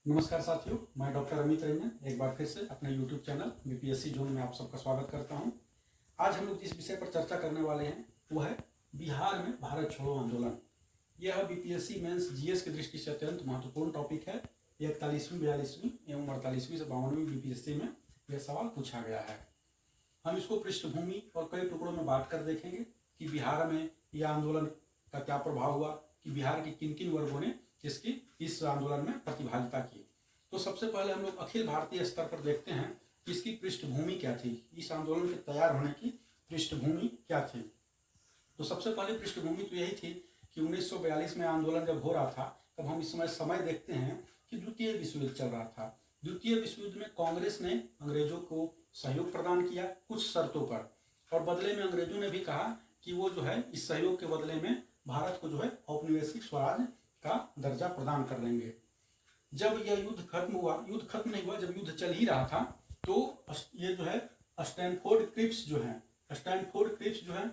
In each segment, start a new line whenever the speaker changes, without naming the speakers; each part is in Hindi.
नमस्कार साथियों, मैं डॉक्टर अमित रंजन एक बार फिर से अपने यूट्यूब चैनल बीपीएससी जोन में आप सबका स्वागत करता हूं। आज हम लोग जिस विषय पर चर्चा करने वाले हैं वो है बिहार में भारत छोड़ो आंदोलन। यह बीपीएससी मेंस जीएस की दृष्टि से अत्यंत महत्वपूर्ण टॉपिक है। 41वीं, 42वीं एवं 48वीं से 52वीं बीपीएससी में यह सवाल पूछा गया है। हम इसको पृष्ठभूमि और कई टुकड़ों में बांट कर देखेंगे कि बिहार में यह आंदोलन का क्या प्रभाव हुआ, कि बिहार के किन किन वर्गों ने इस आंदोलन में प्रतिभागिता की। तो सबसे पहले हम लोग अखिल भारतीय स्तर पर देखते हैं कि इसकी पृष्ठभूमि क्या थी, इस आंदोलन के तैयार होने की पृष्ठभूमि क्या थी। तो सबसे पहले पृष्ठभूमि तो यही थी कि 1942 में आंदोलन जब हो रहा था तब हम इस समय देखते हैं कि द्वितीय विश्व युद्ध चल रहा था। द्वितीय विश्व युद्ध में कांग्रेस ने अंग्रेजों को सहयोग प्रदान किया कुछ शर्तों पर, और बदले में अंग्रेजों ने भी कहा कि वो जो है इस सहयोग के बदले में भारत को जो है औपनिवेशिक स्वराज का दर्जा प्रदान कर देंगे। जब यह युद्ध खत्म हुआ, युद्ध खत्म नहीं हुआ, जब युद्ध चल ही रहा था तो ये जो है स्टैनफोर्ड क्रिप्स जो है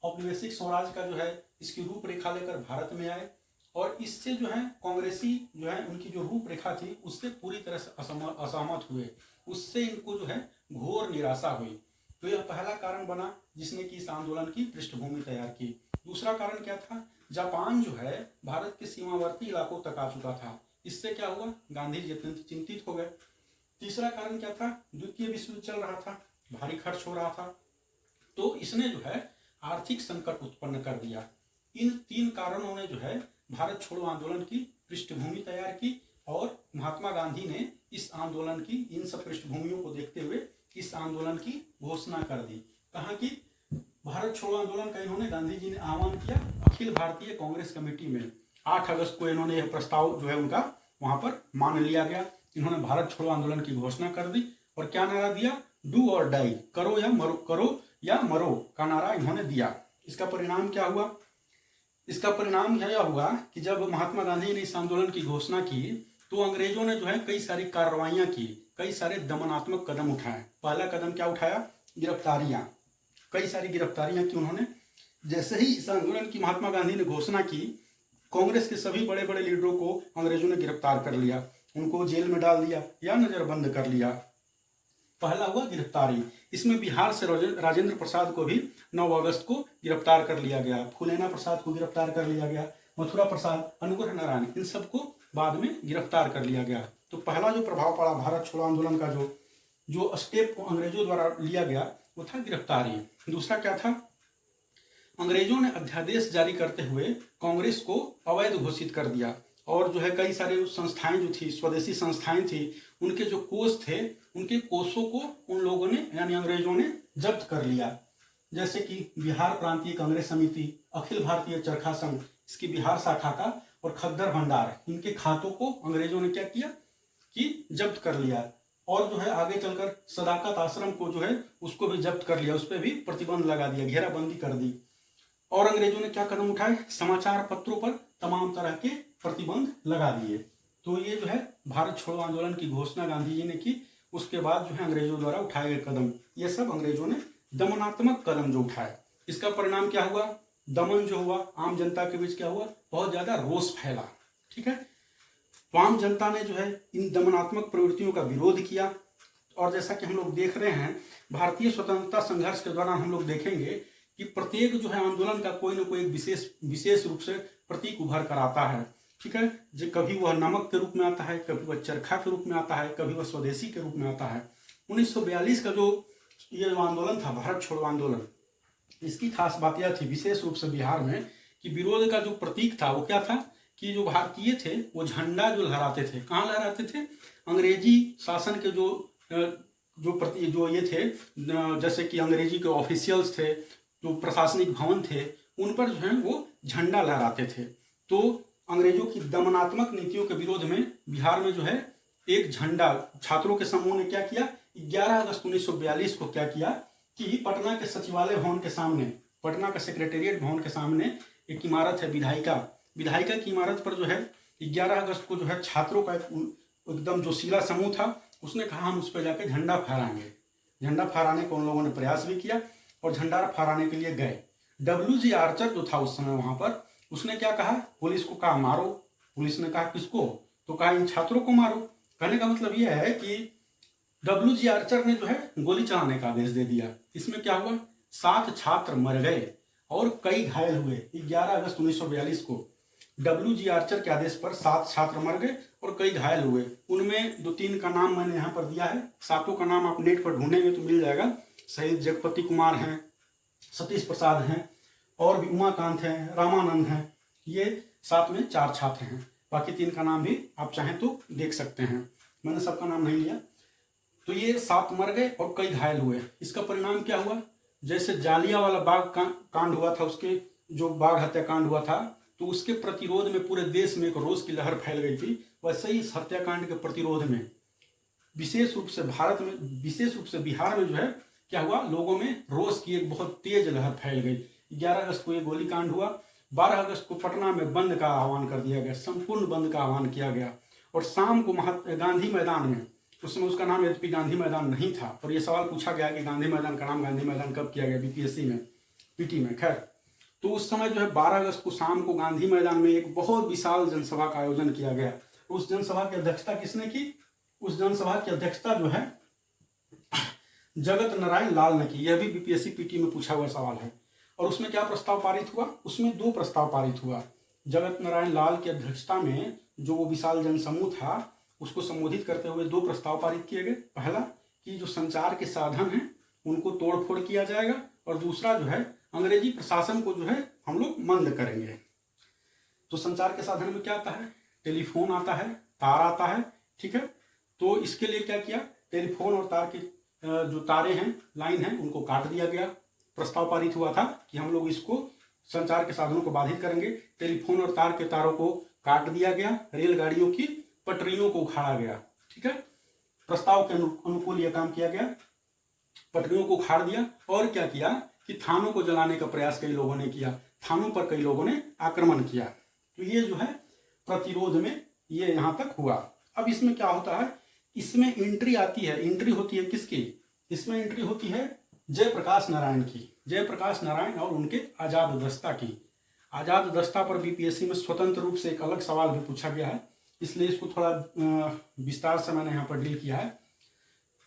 औपनिवेशिक स्वराज का जो है इसकी रूपरेखा लेकर भारत में आए, और इससे जो है कांग्रेसी जो है उनकी जो रूपरेखा थी उससे पूरी तरह से असहमत हुए। उससे इनको जो है घोर निराशा हुई। तो यह पहला कारण बना जिसने कि इस आंदोलन की पृष्ठभूमि तैयार की। दूसरा कारण क्या था? जापान जो है भारत के सीमावर्ती इलाकों तक आ चुका था। इससे क्या हुआ? गांधी जी चिंतित हो गए। तीसरा कारण क्या था? द्वितीय विश्व युद्ध चल रहा था, भारी खर्च हो रहा था, तो इसने जो है आर्थिक संकट उत्पन्न कर दिया। इन तीन कारणों ने जो है भारत छोड़ो आंदोलन की पृष्ठभूमि तैयार की, और महात्मा गांधी ने इस आंदोलन की इन सब पृष्ठभूमियों को देखते हुए इस आंदोलन की घोषणा कर दी। कहा कि भारत छोड़ो आंदोलन का इन्होंने, गांधी जी ने आह्वान किया अखिल भारतीय कांग्रेस कमेटी में। 8 अगस्त को इन्होंने यह प्रस्ताव जो है उनका वहां पर मान लिया गया। इन्होंने भारत छोड़ो आंदोलन की घोषणा कर दी और क्या नारा दिया? डू और डाई, करो या मरो का नारा इन्होंने दिया। इसका परिणाम क्या हुआ? इसका परिणाम यह हुआ कि जब महात्मा गांधी ने इस आंदोलन की घोषणा की तो अंग्रेजों ने जो है कई सारी कार्रवाइयां की, कई सारे दमनात्मक कदम उठाए। पहला कदम क्या उठाया? गिरफ्तारियां, कई सारी गिरफ्तारियां की उन्होंने। जैसे ही इस आंदोलन की महात्मा गांधी ने घोषणा की, कांग्रेस के सभी बड़े बड़े लीडरों को अंग्रेजों ने गिरफ्तार कर लिया, उनको जेल में डाल दिया या नजरबंद कर लिया। पहला हुआ गिरफ्तारी। इसमें बिहार से राजेंद्र प्रसाद को भी 9 अगस्त को गिरफ्तार कर लिया गया, फूलेना प्रसाद को गिरफ्तार कर लिया गया, मथुरा प्रसाद, अनुग्रह नारायण, इन सबको बाद में गिरफ्तार कर लिया गया। तो पहला जो प्रभाव पड़ा भारत छोड़ो आंदोलन का, जो स्टेप अंग्रेजों द्वारा लिया गया वो था गिरफ्तारी। दूसरा क्या था? अंग्रेजों ने अध्यादेश जारी करते हुए कांग्रेस को अवैध घोषित कर दिया, और जो है कई सारे संस्थाएं जो थी, स्वदेशी संस्थाएं थी, उनके जो कोष थे उनके कोषों को उन लोगों ने यानी अंग्रेजों ने जब्त कर लिया। जैसे कि बिहार प्रांतीय कांग्रेस समिति, अखिल भारतीय चरखा संघ, इसकी बिहार शाखा का, और खद्दर भंडार, इनके खातों को अंग्रेजों ने क्या किया कि जब्त कर लिया। और जो है आगे चलकर सदाकत आश्रम को जो है उसको भी जब्त कर लिया, उस पर भी प्रतिबंध लगा दिया, घेराबंदी कर दी। और अंग्रेजों ने क्या कदम उठाए? समाचार पत्रों पर तमाम तरह के प्रतिबंध लगा दिए। तो ये जो है भारत छोड़ो आंदोलन की घोषणा गांधी जी ने की। उसके बाद जो है अंग्रेजों द्वारा उठाए गए कदम, ये सब अंग्रेजों ने दमनात्मक कदम जो उठाए, इसका परिणाम क्या हुआ? दमन जो हुआ, आम जनता के बीच क्या हुआ? बहुत ज्यादा रोष फैला। ठीक है, तो आम जनता ने जो है इन दमनात्मक प्रवृत्तियों का विरोध किया। और जैसा कि हम लोग देख रहे हैं, भारतीय स्वतंत्रता संघर्ष के दौरान हम लोग देखेंगे कि प्रत्येक जो है आंदोलन का कोई ना कोई विशेष रूप से प्रतीक उभर कर आता है। ठीक है, जो कभी वह नमक के रूप में आता है, कभी वह चरखा के रूप में आता है, कभी वह स्वदेशी के रूप में आता है। 1942 का ये जो आंदोलन था भारत छोड़ो आंदोलन, इसकी खास बात यह थी विशेष रूप से बिहार में कि विरोध का जो प्रतीक था वो क्या था कि जो भारतीय थे वो झंडा जो लहराते थे, कहाँ लहराते थे? अंग्रेजी शासन के जो ये थे, जैसे कि अंग्रेजी के ऑफिशियल्स थे, जो प्रशासनिक भवन थे, उन पर जो है वो झंडा लहराते थे। तो अंग्रेजों की दमनात्मक नीतियों के विरोध में बिहार में जो है एक झंडा, छात्रों के समूह ने क्या किया? 11 अगस्त 1942 को क्या किया कि पटना के सचिवालय भवन के सामने, पटना का सेक्रेटेरिएट भवन के सामने एक इमारत है विधायिका की इमारत पर जो है 11 अगस्त को जो है छात्रों का एकदम जो सीला समूह था उसने कहा हम उस पर जाकर झंडा फहराएंगे। झंडा फहराने को उन लोगों ने प्रयास भी किया और झंडा फहराने के लिए गए। WG आर्चर जो था उस समय वहां पर, उसने क्या कहा? पुलिस को कहा मारो। पुलिस ने कहा किसको? तो कहा इन छात्रों को मारो। कहने का मतलब यह है कि WG आर्चर ने जो है गोली चलाने का आदेश दे दिया। इसमें क्या हुआ, 7 छात्र मर गए और कई घायल हुए। 11 अगस्त 1942 को WG आर्चर के आदेश पर 7 छात्र मर गए और कई घायल हुए। उनमें 2-3 का नाम मैंने यहाँ पर दिया है, 7 का नाम आप नेट पर ढूंढेंगे तो मिल जाएगा। शहीद जगपति कुमार हैं, सतीश प्रसाद हैं, और भी उमाकांत हैं, रामानंद हैं। ये 7 में 4 छात्र हैं। बाकी 3 का नाम भी आप चाहें तो देख सकते हैं, मैंने सबका नाम नहीं लिया। तो ये 7 मर गए और कई घायल हुए। इसका परिणाम क्या हुआ, जैसे जालियांवाला बाग कांड हुआ था, उसके जो बाग हत्याकांड हुआ था, तो उसके प्रतिरोध में पूरे देश में एक रोष की लहर फैल गई थी। वैसे ही इस हत्याकांड के प्रतिरोध में विशेष रूप से भारत में, विशेष रूप से बिहार में जो है क्या हुआ, लोगों में रोष की एक बहुत तेज लहर फैल गई। 11 अगस्त को ये गोलीकांड हुआ। 12 अगस्त को पटना में बंद का आह्वान कर दिया गया, संपूर्ण बंद का आह्वान किया गया। और शाम को गांधी मैदान में, उस समय उसका नाम यद्यपि गांधी मैदान नहीं था, और ये सवाल पूछा गया कि गांधी मैदान का नाम गांधी मैदान कब किया गया BPSC में, PT में। खैर, तो उस समय जो है 12 अगस्त को शाम को गांधी मैदान में एक बहुत विशाल जनसभा का आयोजन किया गया। उस जनसभा की अध्यक्षता किसने की, उस जनसभा की अध्यक्षता जो है जगत नारायण लाल ने की। यह भी BPSC PT में पूछा हुआ सवाल है। और उसमें क्या प्रस्ताव पारित हुआ, उसमें 2 प्रस्ताव पारित हुआ। जगत नारायण लाल की अध्यक्षता में जो वो विशाल जनसमूह था, उसको संबोधित करते हुए 2 प्रस्ताव पारित किए गए। पहला कि जो संचार के साधन हैं उनको तोड़फोड़ किया जाएगा, और दूसरा जो है अंग्रेजी प्रशासन को जो है हम लोग मंद करेंगे। तो संचार के साधन में क्या आता है, टेलीफोन आता है, तार आता है, ठीक है। तो इसके लिए क्या किया, टेलीफोन और तार की जो तारे हैं, लाइन है, उनको काट दिया गया। प्रस्ताव पारित हुआ था कि हम लोग इसको संचार के साधनों को बाधित करेंगे। टेलीफोन और तार के तारों को काट दिया गया, रेलगाड़ियों की पटरियों को उखाड़ा गया, ठीक है। प्रस्ताव के अनुकूल यह काम किया गया, पटरियों को उखाड़ दिया। और क्या किया कि थानों को जलाने का प्रयास कई लोगों ने किया, थानों पर कई लोगों ने आक्रमण किया। तो ये जो है प्रतिरोध में ये यहाँ तक हुआ। अब इसमें क्या होता है, इसमें एंट्री आती है, एंट्री होती है किसकी, इसमें एंट्री होती है जयप्रकाश नारायण की, जयप्रकाश नारायण और उनके आजाद दस्ता की। आजाद दस्ता पर BPSC में स्वतंत्र रूप से एक अलग सवाल भी पूछा गया है, इसलिए इसको थोड़ा विस्तार से मैंने यहाँ पर डील किया है।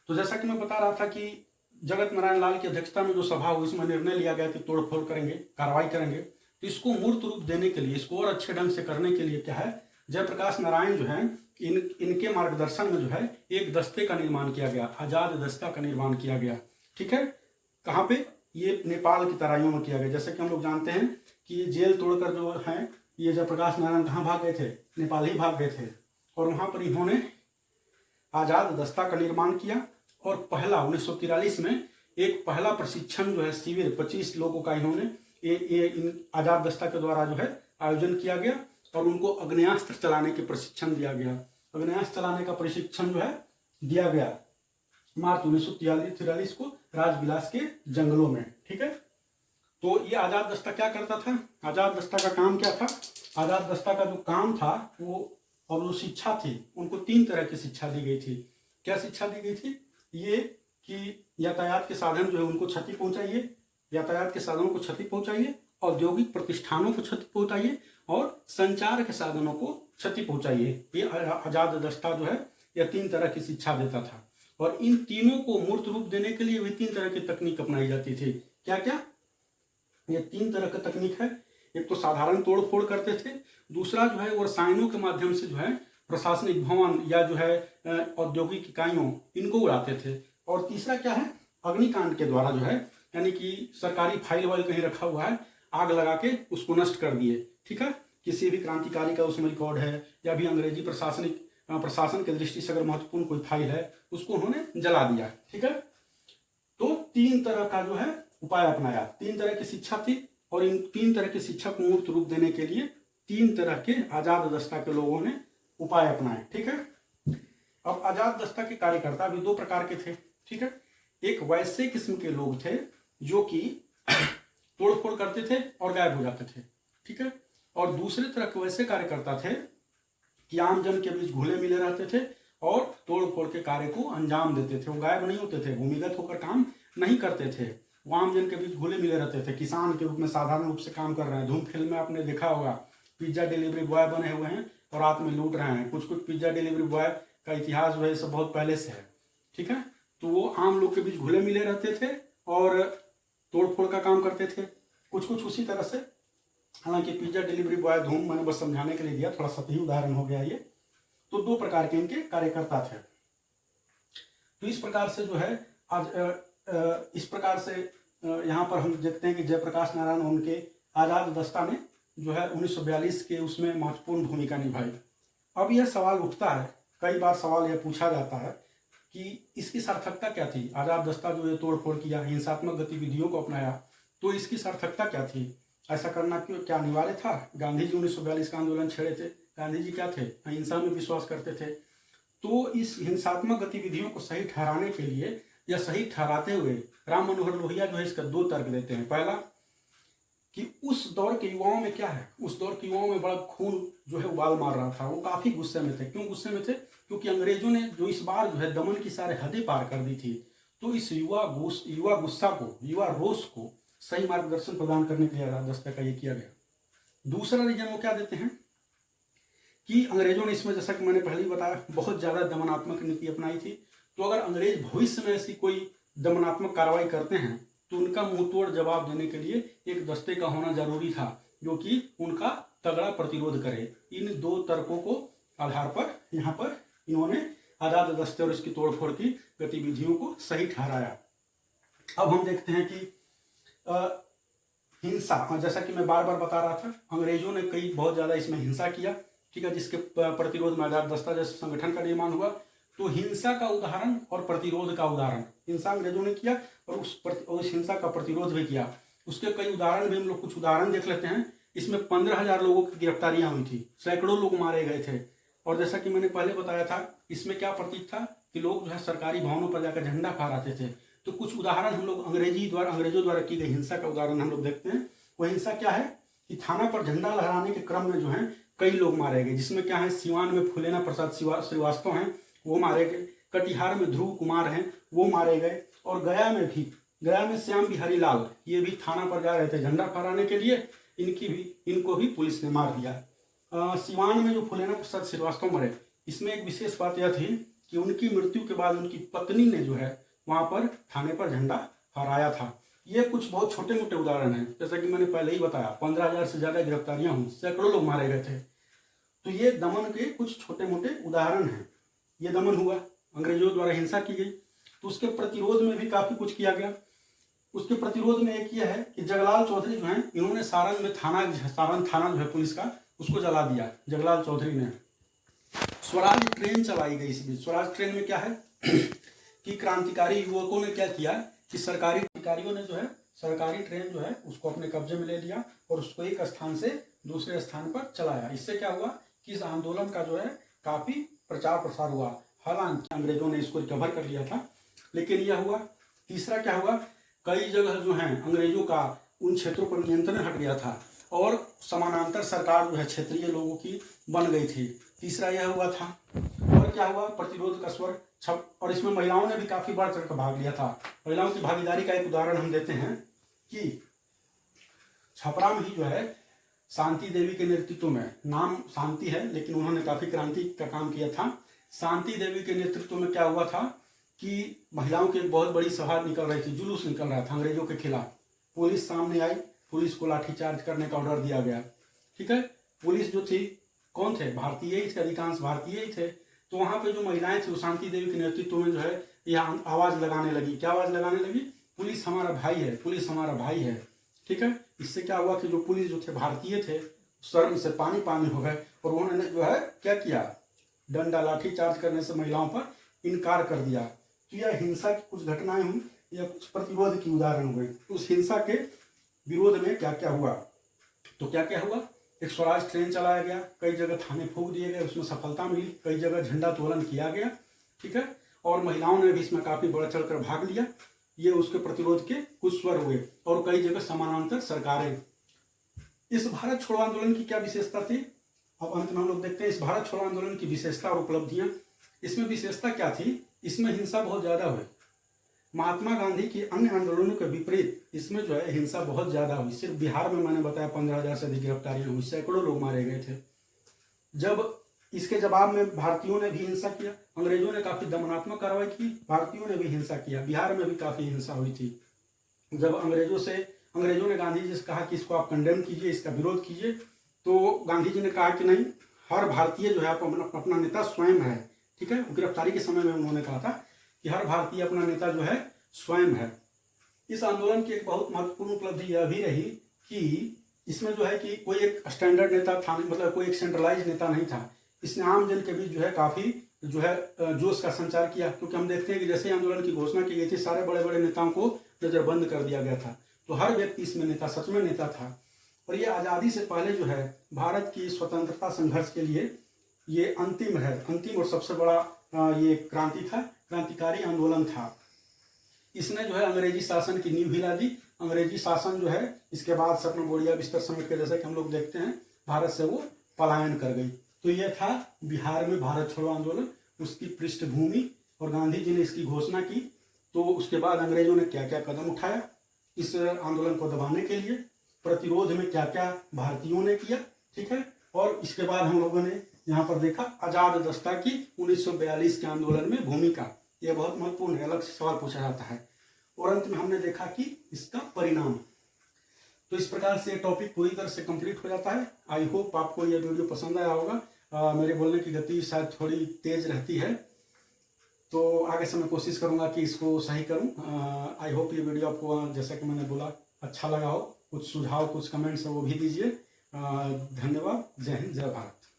तो जैसा कि मैं बता रहा था कि जगत नारायण लाल की अध्यक्षता में जो सभा हुई, इसमें निर्णय लिया गया कि तोड़फोड़ करेंगे, कार्रवाई करेंगे। तो इसको मूर्त रूप देने के लिए, इसको और अच्छे ढंग से करने के लिए क्या है, जयप्रकाश नारायण जो है इनके मार्गदर्शन में जो है एक दस्ते का निर्माण किया गया, आजाद दस्ता का निर्माण किया गया, ठीक है। कहाँ पे, ये नेपाल की तराइयों में किया गया। जैसे कि हम लोग जानते हैं कि ये जेल तोड़कर जो है, ये जयप्रकाश नारायण कहाँ भाग गए थे, नेपाल ही भाग गए थे। और वहाँ पर इन्होंने आजाद दस्ता का निर्माण किया। और पहला 1943 में एक पहला प्रशिक्षण जो है शिविर 25 लोगों का इन्होंने इन आजाद दस्ता के द्वारा जो है आयोजन किया गया, और उनको अग्नेयास्त्र चलाने के प्रशिक्षण दिया गया। अग्नेयास्त्र चलाने का प्रशिक्षण जो है दिया गया मार्च 1943 को राजविलास के जंगलों में, ठीक है। तो ये आजाद दस्ता क्या करता था, आजाद दस्ता का काम क्या था, आजाद दस्ता का जो काम था वो, और जो शिक्षा थी, उनको 3 तरह की शिक्षा दी गई थी। क्या शिक्षा दी गई थी, ये कि यातायात के साधन जो है उनको क्षति पहुंचाइए, यातायात के साधनों को क्षति पहुंचाइए, औद्योगिक प्रतिष्ठानों को क्षति पहुंचाइए, और संचार के साधनों को क्षति पहुंचाइए। ये आजाद दस्ता जो है यह 3 तरह की शिक्षा देता था। और इन तीनों को मूर्त रूप देने के लिए भी 3 तरह की तकनीक अपनाई जाती थी। क्या क्या, ये 3 तरह का तकनीक है। एक तो साधारण तोड़फोड़ करते थे, दूसरा जो है वो रसायनों के माध्यम से जो है प्रशासनिक भवन या जो है औद्योगिक इकाइयों, इनको उड़ाते थे। और तीसरा क्या है, अग्निकांड के द्वारा जो है, यानी कि सरकारी फाइल वाइल कहीं रखा हुआ है, आग लगा के उसको नष्ट कर दिए, ठीक है। किसी भी क्रांतिकारी का उसमें रिकॉर्ड है, या भी अंग्रेजी प्रशासन की दृष्टि से अगर महत्वपूर्ण कोई फाइल है, उसको उन्होंने जला दिया, ठीक है। तो 3 तरह का जो है उपाय अपनाया, 3 तरह की शिक्षा थी। और इन 3 तरह की शिक्षा को मूर्त रूप देने के लिए 3 तरह के आजाद दस्ता के लोगों ने उपाय अपनाए, ठीक है। अब आजाद दस्ता के कार्यकर्ता भी 2 प्रकार के थे, ठीक है। एक वैसे किस्म के लोग थे जो कि तोड़फोड़ करते थे और गायब हो जाते थे, ठीक है। और दूसरे तरह के वैसे कार्यकर्ता थे कि आम जन के बीच घुले मिले रहते थे और तोड़फोड़ के कार्य को अंजाम देते थे। वो गायब नहीं होते थे, भूमिगत होकर काम नहीं करते थे, वो आम जन के बीच घुले मिले रहते थे। किसान के रूप में साधारण रूप से काम कर रहे हैं। धूम फिल्म में आपने देखा होगा, पिज्जा डिलीवरी बॉय बने हुए हैं, और रात में लूट रहे हैं। कुछ कुछ पिज्जा डिलीवरी बॉय का इतिहास जो है सब बहुत पहले से है, ठीक है। तो वो आम लोग के बीच घुले मिले रहते थे और तोड़ फोड़ का काम करते थे। कुछ कुछ उसी तरह से, हालांकि पिज्जा डिलीवरी बॉय धूम मैंने बस समझाने के लिए दिया, थोड़ा सतही उदाहरण हो गया ये। तो दो प्रकार के इनके कार्यकर्ता थे। तो इस प्रकार से जो है आज इस प्रकार से यहाँ पर हम देखते हैं कि जयप्रकाश नारायण उनके आज़ाद दस्ता ने जो है 1942 के उसमें महत्वपूर्ण भूमिका निभाई। अब यह सवाल उठता है, कई बार सवाल यह पूछा जाता है कि इसकी सार्थकता क्या थी। आज़ाद दस्ता जो है तोड़ फोड़ किया, हिंसात्मक गतिविधियों को अपनाया, तो इसकी सार्थकता क्या थी? ऐसा करना क्यों क्या अनिवार्य था? गांधी जी 1942 का आंदोलन छेड़े थे। गांधी जी क्या थे? अहिंसा में विश्वास करते थे। तो इस हिंसात्मक गतिविधियों को सही ठहराने के लिए या सही ठहराते हुए राम मनोहर लोहिया जो है इसका दो तर्क देते हैं। पहला कि उस दौर के युवाओं में क्या है, उस दौर के युवाओं में बड़ा खून जो है उबाल मार रहा था, वो काफी गुस्से में थे। क्यों गुस्से में थे? क्योंकि अंग्रेजों ने जो इस बार जो है दमन की सारे हदें पार कर दी थी। तो इस युवा गुस्सा को, युवा रोष को सही मार्गदर्शन प्रदान करने के लिए आज़ाद दस्ता का ये किया गया। दूसरा रीजन वो क्या देते हैं कि अंग्रेजों ने इसमें, जैसा कि मैंने पहले ही बताया, बहुत ज्यादा दमनात्मक नीति अपनाई थी। तो अगर अंग्रेज भविष्य में ऐसी कोई दमनात्मक कार्रवाई करते हैं तो उनका मुंहतोड़ जवाब देने के लिए एक दस्ते का होना जरूरी था जो कि उनका तगड़ा प्रतिरोध करे। इन दो तर्कों को आधार पर यहाँ पर इन्होंने आज़ाद दस्ते और इसकी तोड़फोड़ की गतिविधियों को सही ठहराया। अब हम देखते हैं कि हिंसा, जैसा कि मैं बार बार बता रहा था, अंग्रेजों ने कई बहुत ज्यादा इसमें हिंसा किया, ठीक है, जिसके प्रतिरोध में आज़ाद दस्ता जैसे संगठन का निर्माण हुआ। तो हिंसा का उदाहरण और प्रतिरोध का उदाहरण, हिंसा अंग्रेजों ने किया और उस हिंसा का प्रतिरोध भी किया। उसके कई उदाहरण भी हम लोग कुछ उदाहरण देख लेते हैं। इसमें 15,000 लोगों की गिरफ्तारियां हुई थी, सैकड़ों लोग मारे गए थे। और जैसा कि मैंने पहले बताया था, इसमें क्या प्रतीक था कि लोग जो है सरकारी भवनों पर जाकर झंडा फहराते थे। तो कुछ उदाहरण हम लोग अंग्रेजों द्वारा की गई हिंसा का उदाहरण हम लोग देखते हैं। वो हिंसा क्या है कि थाना पर झंडा लहराने के क्रम में जो है कई लोग मारे गए, जिसमें क्या है, सिवान में फूलेना प्रसाद श्रीवास्तव हैं, वो मारे गए। कटिहार में ध्रुव कुमार हैं, वो मारे गए। और गया में श्याम बिहारी लाल, ये भी थाना पर जा रहे थे झंडा फहराने के लिए, इनको भी पुलिस ने मार दिया। सिवान में जो फूलेना प्रसाद श्रीवास्तव मरे, इसमें एक विशेष बात यह थी कि उनकी मृत्यु के बाद उनकी पत्नी ने जो है वहां पर थाने पर झंडा फहराया था। ये कुछ बहुत छोटे मोटे उदाहरण हैं। जैसा कि मैंने पहले ही बताया, 15,000 से ज्यादा गिरफ्तारियां हुई, सैकड़ों लोग मारे गए थे। तो ये दमन के कुछ छोटे मोटे उदाहरण हैं। ये दमन हुआ, अंग्रेजों द्वारा हिंसा की गई। तो उसके प्रतिरोध में भी काफी कुछ किया गया। उसके प्रतिरोध में एक ये है कि जगलाल चौधरी जो है, इन्होंने सारण थाना जो है पुलिस का, उसको जला दिया जगलाल चौधरी ने। स्वराज ट्रेन चलाई गई इस बीच। स्वराज ट्रेन में क्या है कि क्रांतिकारी युवकों ने क्या किया कि सरकारी अधिकारियों ने जो है सरकारी ट्रेन जो है उसको अपने कब्जे में ले लिया और उसको एक स्थान से दूसरे स्थान पर चलाया। इससे क्या हुआ कि इस आंदोलन का जो है काफी प्रचार प्रसार हुआ। हालांकि अंग्रेजों ने इसको रिकवर कर लिया था, लेकिन यह हुआ। तीसरा क्या हुआ, कई जगह जो है अंग्रेजों का उन क्षेत्रों पर नियंत्रण हट गया था और समानांतर सरकार जो है क्षेत्रीय लोगों की बन गई थी। तीसरा यह हुआ था। और क्या हुआ, प्रतिरोध का स्वर और इसमें महिलाओं ने भी काफी बढ़ चढ़कर भाग लिया था। महिलाओं की भागीदारी का एक उदाहरण हम देते हैं कि छपरा में ही जो है शांति देवी के नेतृत्व में, नाम शांति है लेकिन उन्होंने काफी क्रांति का काम किया था। शांति देवी के नेतृत्व में क्या हुआ था कि महिलाओं की एक बहुत बड़ी सभा निकल रही थी, जुलूस निकल रहा था अंग्रेजों के खिलाफ। पुलिस सामने आई, पुलिस को लाठीचार्ज करने का ऑर्डर दिया गया, ठीक है। पुलिस जो थी, कौन थे, भारतीय ही थे, अधिकांश भारतीय ही थे। तो वहां पे जो महिलाएं थी वो शांति देवी के नेतृत्व में जो है यह आवाज लगाने लगी। क्या आवाज लगाने लगी? पुलिस हमारा भाई है, पुलिस हमारा भाई है, ठीक है। इससे क्या हुआ कि जो पुलिस जो थे भारतीय थे, शर्म से पानी पानी हो गए और उन्होंने जो है क्या किया, डंडा लाठी चार्ज करने से महिलाओं पर इनकार कर दिया। तो यह हिंसा की कुछ घटनाएं हुई, यह कुछ प्रतिरोध की उदाहरण हुए। उस हिंसा के विरोध में क्या क्या हुआ, तो क्या क्या हुआ, एक स्वराज ट्रेन चलाया गया, कई जगह थाने फूंक दिए गए, उसमें सफलता मिली, कई जगह झंडा तोलन किया गया, ठीक है। और महिलाओं ने भी इसमें काफी बढ़ चढ़ कर भाग लिया। ये उसके प्रतिरोध के कुछ स्वर हुए और कई जगह समानांतर सरकारें। इस भारत छोड़ो आंदोलन की क्या विशेषता थी, अब अंत में हम लोग देखते हैं इस भारत छोड़ो आंदोलन की विशेषता और उपलब्धियां। इसमें विशेषता क्या थी, इसमें हिंसा बहुत ज्यादा हुई। महात्मा गांधी के अन्य आंदोलनों के विपरीत इसमें जो है हिंसा बहुत ज्यादा हुई। सिर्फ बिहार में मैंने बताया 15,000 से अधिक गिरफ्तारियां हुई, सैकड़ों लोग मारे गए थे। जब इसके जवाब में भारतीयों ने भी हिंसा किया, अंग्रेजों ने काफी दमनात्मक कार्रवाई की, भारतीयों ने भी हिंसा किया। बिहार में भी काफी हिंसा हुई थी। जब अंग्रेजों ने गांधी जी से कहा कि इसको आप कंडेम कीजिए, इसका विरोध कीजिए, तो गांधी जी ने कहा कि नहीं, हर भारतीय जो है अपना नेता स्वयं है। ठीक है, गिरफ्तारी के समय में उन्होंने कहा था कि हर भारतीय अपना नेता जो है स्वयं है। इस आंदोलन की एक बहुत महत्वपूर्ण उपलब्धि यह भी रही कि इसमें जो है कि कोई एक स्टैंडर्ड नेता था, मतलब कोई एक सेंट्रलाइज नेता नहीं था। इसने आम जन के बीच जो है काफी जो है जोश का संचार किया, क्योंकि हम देखते हैं कि जैसे आंदोलन की घोषणा की गई थी, सारे बड़े बड़े नेताओं को नजरबंद कर दिया गया था। तो हर व्यक्ति इसमें नेता, सच में नेता था। और ये आज़ादी से पहले जो है भारत की स्वतंत्रता संघर्ष के लिए ये अंतिम और सबसे बड़ा ये क्रांति था, क्रांतिकारी आंदोलन था। इसने जो है अंग्रेजी शासन की नींव हिला दी। अंग्रेजी शासन जो है इसके बाद से अपना बोरिया बिस्तर समेट के, जैसे कि हम लोग देखते हैं, भारत से वो पलायन कर गई। तो यह था बिहार में भारत छोड़ो आंदोलन, उसकी पृष्ठभूमि, और गांधी जी ने इसकी घोषणा की। तो उसके बाद अंग्रेजों ने क्या क्या कदम उठाया इस आंदोलन को दबाने के लिए, प्रतिरोध में क्या क्या भारतीयों ने किया। ठीक है, और इसके बाद हम लोगों ने यहाँ पर देखा आजाद दस्ता की 1942 के आंदोलन में भूमिका। यह बहुत महत्वपूर्ण है, अलग से सवाल पूछा जाता है। और अंत में हमने देखा कि इसका परिणाम। तो इस प्रकार से टॉपिक पूरी तरह से कंप्लीट हो जाता है। आई होप आपको यह वीडियो पसंद आया होगा। मेरे बोलने की गति शायद थोड़ी तेज रहती है, तो आगे से मैं कोशिश करूंगा कि इसको सही करूं। आई होप ये वीडियो आपको, जैसा कि मैंने बोला, अच्छा लगा हो। कुछ सुझाव, कुछ कमेंट्स है वो भी दीजिए। धन्यवाद। जय हिंद, जय भारत।